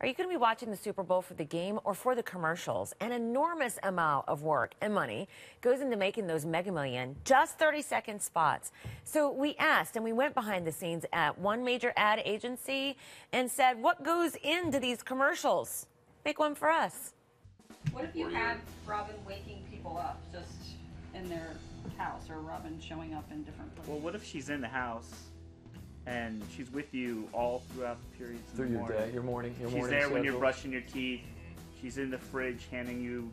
Are you going to be watching the Super Bowl for the game or for the commercials? An enormous amount of work and money goes into making those Mega Million, just 30-second spots. So we asked, and we went behind the scenes at one major ad agency and said, what goes into these commercials? Make one for us. What if you had Robin waking people up just in their house, or Robin showing up in different places? Well, what if she's in the house and she's with you all throughout the periods of through the your morning? day, your morning She's there when you're brushing your teeth. She's in the fridge handing you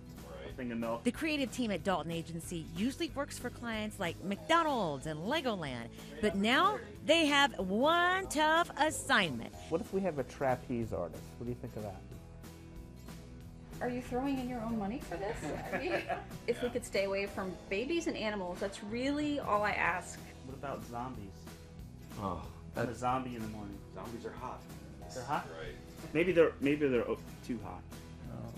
a thing of milk. The creative team at Dalton Agency usually works for clients like McDonald's and Legoland, but now they have one tough assignment. What if we have a trapeze artist? What do you think of that? Are you throwing in your own money for this? I mean, if we could stay away from babies and animals, that's really all I ask. What about zombies? Oh, I'm a zombie in the morning. Zombies are hot. They're hot? Right. Maybe they're too hot.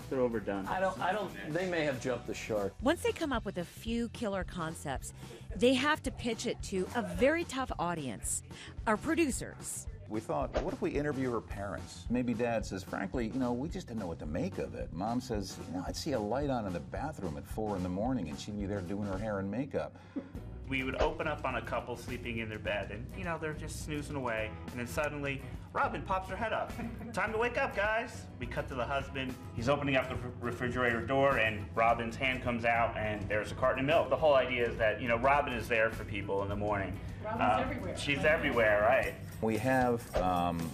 They're overdone. I don't. They may have jumped the shark. Once they come up with a few killer concepts, they have to pitch it to a very tough audience, our producers. We thought, what if we interview her parents? Maybe Dad says, frankly, we just didn't know what to make of it. Mom says, I'd see a light on in the bathroom at 4 in the morning and she'd be there doing her hair and makeup. We would open up on a couple sleeping in their bed and, they're just snoozing away. And then suddenly, Robin pops her head up. Time to wake up, guys. We cut to the husband. He's opening up the refrigerator door and Robin's hand comes out and there's a carton of milk. The whole idea is that, Robin is there for people in the morning. Robin's everywhere. She's everywhere, right? We have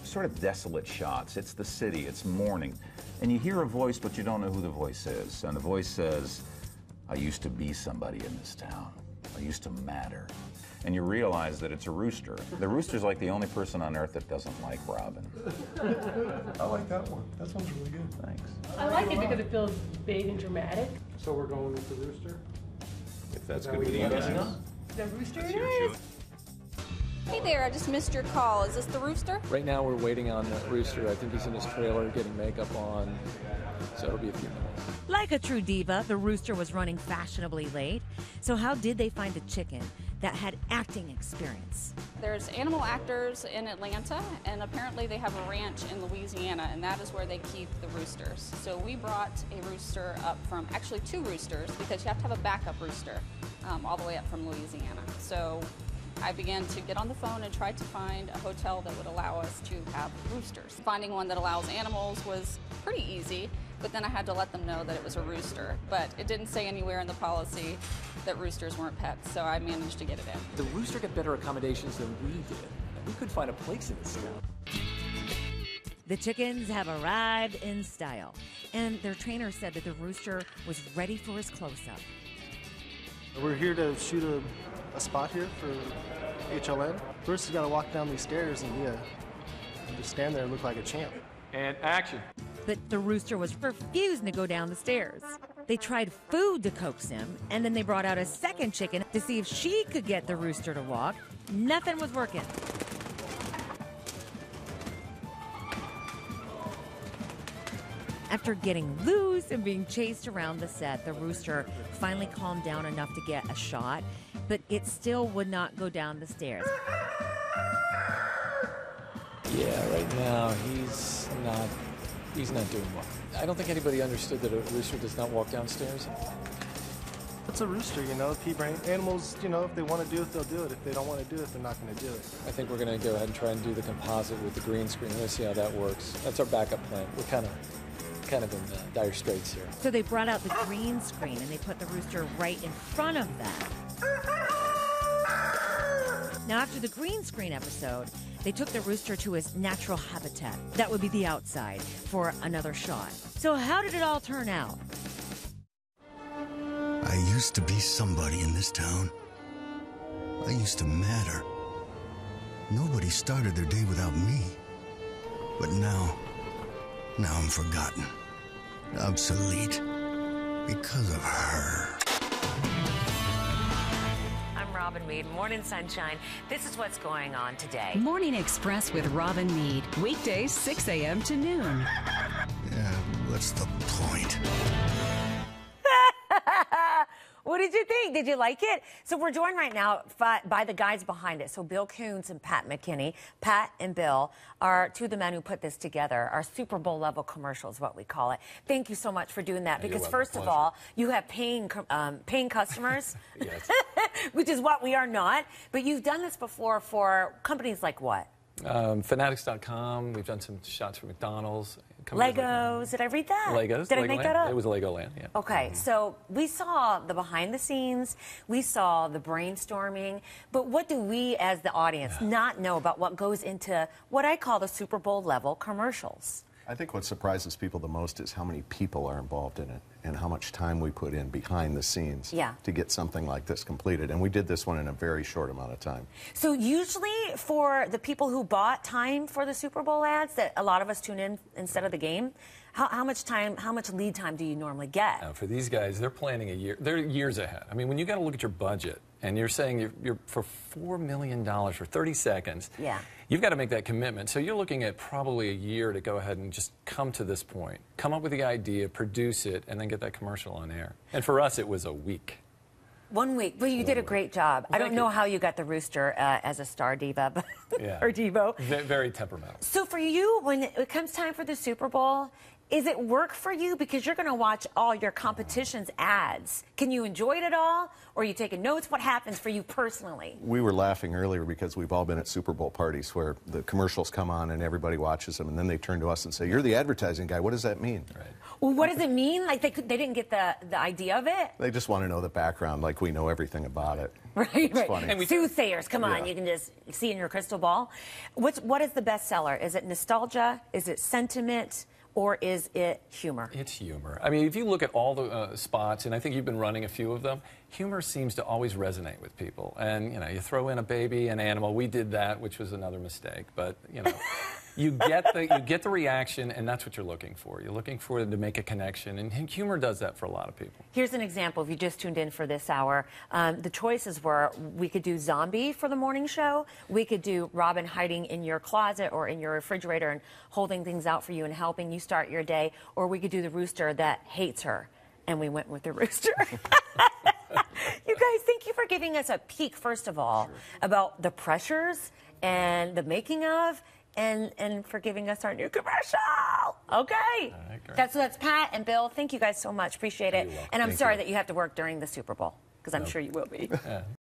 sort of desolate shots. It's the city, it's morning. And you hear a voice, but you don't know who the voice is. And the voice says, I used to be somebody in this town. I used to matter. And you realize that it's a rooster. The rooster's like the only person on earth that doesn't like Robin. I like that one. That sounds really good. Thanks. I like it because it feels big and dramatic. So we're going with the rooster? If that's good with you guys. The rooster it is. Hey there, I just missed your call. Is this the rooster? Right now we're waiting on the rooster. I think he's in his trailer getting makeup on, so it'll be a few minutes. Like a true diva, the rooster was running fashionably late. So how did they find a chicken that had acting experience? There's animal actors in Atlanta, and apparently they have a ranch in Louisiana, and that is where they keep the roosters. So we brought a rooster up from, actually 2 roosters, because you have to have a backup rooster all the way up from Louisiana. So I began to get on the phone and tried to find a hotel that would allow us to have roosters. Finding one that allows animals was pretty easy, but then I had to let them know that it was a rooster. But it didn't say anywhere in the policy that roosters weren't pets, so I managed to get it in. The rooster got better accommodations than we did. We could find a place in this town. The chickens have arrived in style, and their trainer said that the rooster was ready for his close-up. We're here to shoot a spot here for HLN. First, you got to walk down these stairs and just stand there and look like a champ. And action. But the rooster was refusing to go down the stairs. They tried food to coax him, and then they brought out a second chicken to see if she could get the rooster to walk. Nothing was working. After getting loose and being chased around the set, the rooster finally calmed down enough to get a shot, but it still would not go down the stairs. Yeah, right now he's not doing well. I don't think anybody understood that a rooster does not walk downstairs. It's a rooster, Animals, if they want to do it, they'll do it. If they don't want to do it, they're not going to do it. I think we're going to go ahead and try and do the composite with the green screen. Let's see how that works. That's our backup plan. We're kind of in dire straits here. So they brought out the green screen and they put the rooster right in front of them. Now, after the green screen episode, they took the rooster to his natural habitat. That would be the outside for another shot. So how did it all turn out? I used to be somebody in this town. I used to matter. Nobody started their day without me. But now I'm forgotten. Obsolete. Because of her. I'm Robin Mead, Morning Sunshine. This is what's going on today. Morning Express with Robin Mead. Weekdays 6 a.m. to noon. Yeah, what's the point? What did you think? Did you like it? So we're joined right now by the guys behind it. So Bill Coons and Pat McKinney. Pat and Bill are two of the men who put this together. Our Super Bowl level commercial is what we call it. Thank you so much for doing that. Because first of all, you have paying customers, which is what we are not. But you've done this before for companies like what? Fanatics.com. We've done some shots for McDonald's. Legos. Did I read that? Legos. Did I make that up? It was Legoland, yeah. Okay, so we saw the behind the scenes, we saw the brainstorming, but what do we as the audience not know about what goes into what I call the Super Bowl level commercials? I think what surprises people the most is how many people are involved in it and how much time we put in behind the scenes to get something like this completed. And we did this one in a very short amount of time. So usually for the people who bought time for the Super Bowl ads, that a lot of us tune in instead of the game, how much lead time do you normally get? Now, for these guys, they're planning a year. They're years ahead. I mean, when you got to look at your budget and you're saying you're for $4 million for 30 seconds, you've got to make that commitment. So you're looking at probably a year to go ahead and just come to this point, come up with the idea, produce it, and then get that commercial on air. And for us, it was a week. 1 week. Well, you did a great job. I don't know how you got the rooster as a star diva, but or Devo. Very temperamental. So for you, when it comes time for the Super Bowl, is it work for you because you're going to watch all your competition's ads? Can you enjoy it at all, or are you taking notes? What happens for you personally? We were laughing earlier because we've all been at Super Bowl parties where the commercials come on and everybody watches them, and then they turn to us and say, "You're the advertising guy. What does that mean?" Right. Well, what does it mean? Like they didn't get the idea of it? They just want to know the background, like we know everything about it. Right, it's funny. And soothsayers, come on, you can just see in your crystal ball. What is the bestseller? Is it nostalgia? Is it sentiment? Or is it humor? It's humor. I mean, if you look at all the spots, and I think you've been running a few of them, humor seems to always resonate with people. And, you know, you throw in a baby, an animal. We did that, which was another mistake. But, you know, you get the reaction, and that's what you're looking for. You're looking for them to make a connection, and humor does that for a lot of people. Here's an example. If you just tuned in for this hour, the choices were we could do zombie for the morning show. We could do Robin hiding in your closet or in your refrigerator and holding things out for you and helping you start your day. Or we could do the rooster that hates her. And we went with the rooster. You guys, thank you for giving us a peek, first of all, about the pressures and the making of, and for giving us our new commercial. Okay. That's Pat and Bill. Thank you guys so much. Appreciate it. And I'm sorry that you have to work during the Super Bowl, because I'm sure you will be.